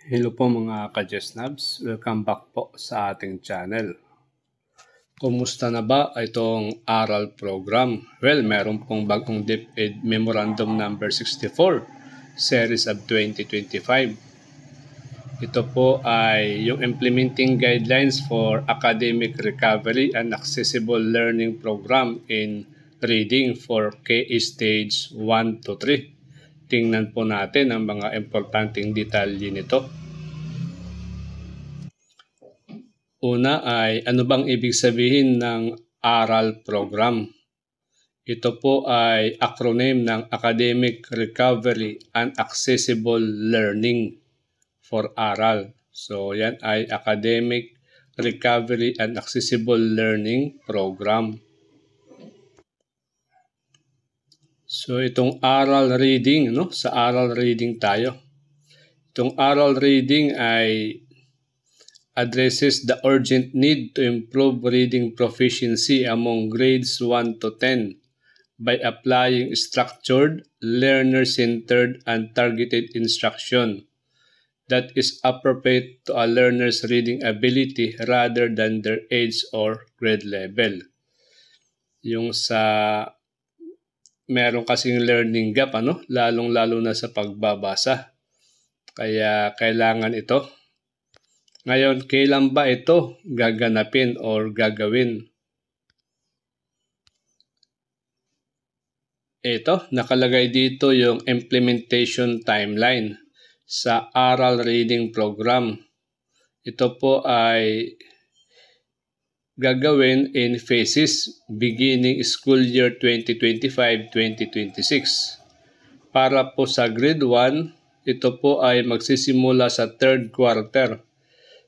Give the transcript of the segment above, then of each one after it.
Hello po mga ka-Jesnabs, welcome back po sa ating channel. Kumusta na ba itong aral program? Well, meron pong bagong DepEd Memorandum number 64, Series of 2025. Ito po ay yung Implementing Guidelines for Academic Recovery and Accessible Learning Program in Reading for KE Stage 1 to 3. Tingnan po natin ang mga importanteng detalye nito. Una ay ano bang ibig sabihin ng ARAL program? Ito po ay acronym ng Academic Recovery and Accessible Learning for ARAL. So yan ay Academic Recovery and Accessible Learning Program. So itong ARAL reading, sa ARAL reading tayo. Itong ARAL reading ay addresses the urgent need to improve reading proficiency among grades 1 to 10 by applying structured, learner-centered, and targeted instruction that is appropriate to a learner's reading ability rather than their age or grade level. Yung sa meron kasing learning gap, lalong-lalo na sa pagbabasa. Kaya kailangan ito. Ngayon, kailan ba ito gaganapin or gagawin? Ito, nakalagay dito yung implementation timeline sa ARAL Reading Program. Ito po ay gagawin in phases beginning school year 2025-2026. Para po sa grade 1, ito po ay magsisimula sa third quarter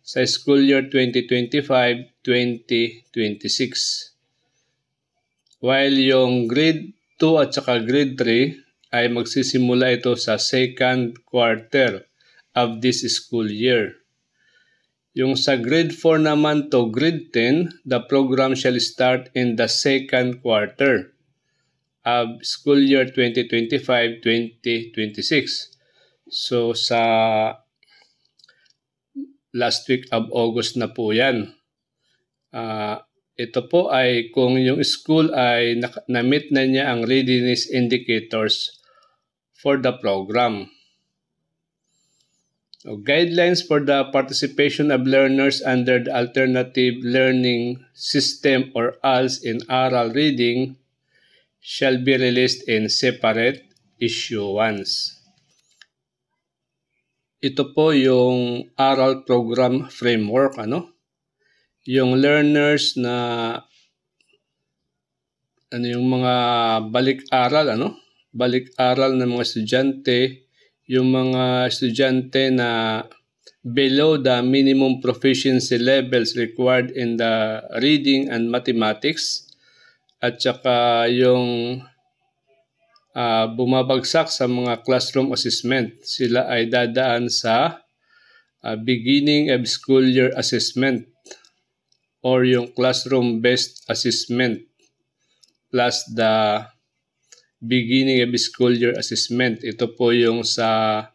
sa school year 2025-2026. While yung grade 2 at saka grade 3 ay magsisimula ito sa second quarter of this school year. Yung sa grade 4 naman to grade 10, the program shall start in the second quarter of school year 2025-2026. So sa last week of August na po yan. Ito po ay kung yung school ay na-meet na niya ang readiness indicators for the program. So, guidelines for the participation of learners under the Alternative Learning System or ALS in ARAL reading shall be released in separate issuance. Ito po yung ARAL program framework, Yung learners na yung mga balik-aral, Balik-aral ng mga estudyante, yung mga estudyante na below the minimum proficiency levels required in the reading and mathematics, at saka yung bumabagsak sa mga classroom assessment, sila ay dadaan sa beginning of school year assessment or yung classroom-based assessment plus the beginning of school year assessment. Ito po yung sa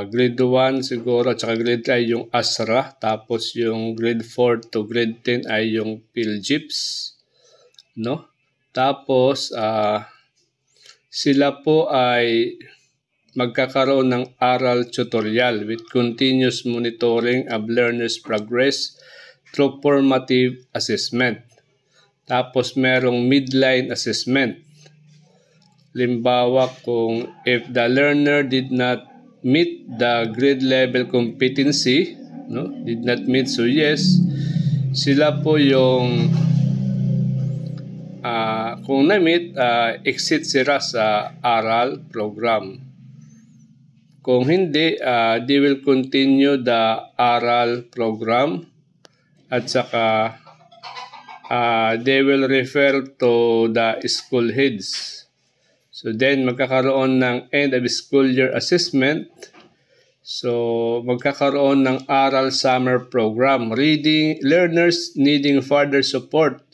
grade 1 siguro at saka grade 3 ay yung ASRA, tapos yung grade 4 to grade 10 ay yung PhilGips, Tapos sila po ay magkakaroon ng ARAL tutorial with continuous monitoring of learners' progress through formative assessment. Tapos merong midline assessment. Limbawa kung if the learner did not meet the grade level competency, did not meet, so yes, sila po yung kung na-meet, exit sila sa ARAL program. Kung hindi, they will continue the ARAL program at saka they will refer to the school heads. So then magkakaroon ng end of school year assessment. So magkakaroon ng ARAL summer program. Learners needing further support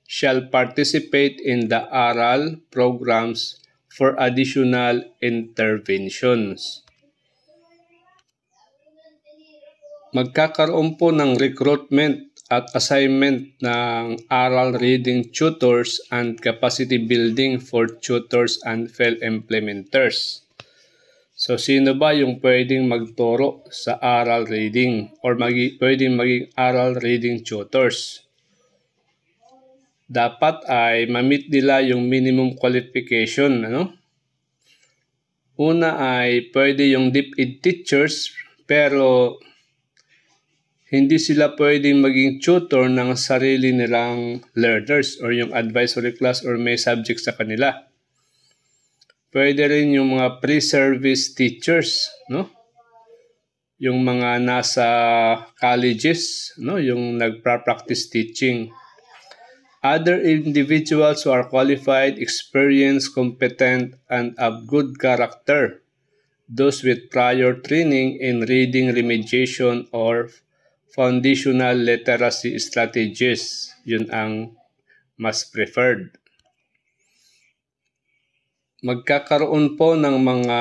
shall participate in the ARAL programs for additional interventions. magkakaroon po ng recruitment at assignment ng aral reading tutors and capacity building for tutors and field implementers. So, sino ba yung pwedeng magturo sa aral reading or pwedeng maging aral reading tutors? Dapat ay ma-meet nila yung minimum qualification, ano? Una ay pwede yung DepEd teachers, pero hindi sila pwedeng maging tutor ng sarili nilang learners or yung advisory class or may subject sa kanila. Pwede rin yung mga pre-service teachers, no? Yung mga nasa colleges, no? Yung nagpa-practice teaching. Other individuals who are qualified, experienced, competent, and of good character. Those with prior training in reading remediation or foundational literacy strategies. Yun ang mas preferred. Magkakaroon po ng mga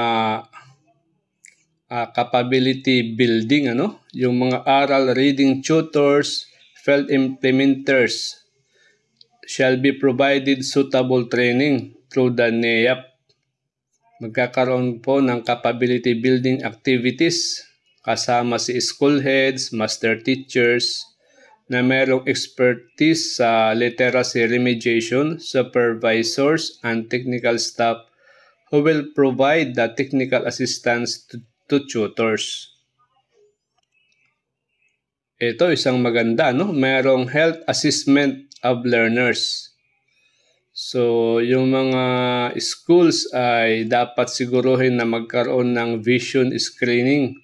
capability building, ano? Yung mga aral reading tutors, field implementers shall be provided suitable training through the NEAP. Magkakaroon po ng capability building activities kasama si school heads, master teachers na mayroong expertise sa literacy remediation, supervisors, and technical staff who will provide the technical assistance to tutors. Ito, isang maganda, no? Mayroong health assessment of learners. So, yung mga schools ay dapat siguruhin na magkaroon ng vision screening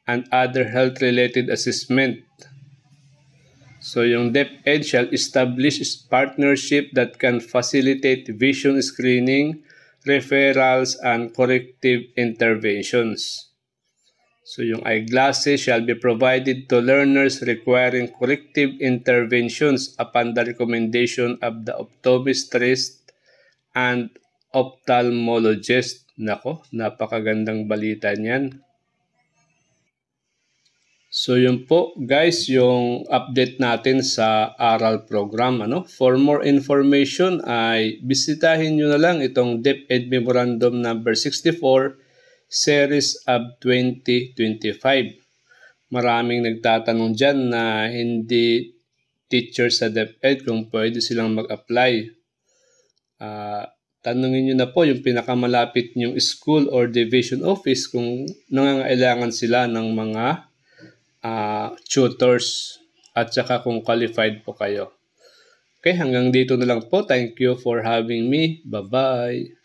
and other health-related assessment. So, yung DepEd shall establish partnership that can facilitate vision screening, referrals, and corrective interventions. So, yung eyeglasses shall be provided to learners requiring corrective interventions upon the recommendation of the optometrist and ophthalmologist. Nako, napakagandang balita niyan. So, yun po guys, yung update natin sa aral program. Ano? For more information ay bisitahin nyo na lang itong DepEd Memorandum number 64 Series of 2025. Maraming nagtatanong dyan na hindi teacher sa DepEd kung pwede silang mag-apply. Tanungin nyo na po yung pinakamalapit nyong school or division office kung nangangailangan sila ng mga tutors at saka kung qualified po kayo. Okay, hanggang dito na lang po. Thank you for having me. Bye-bye.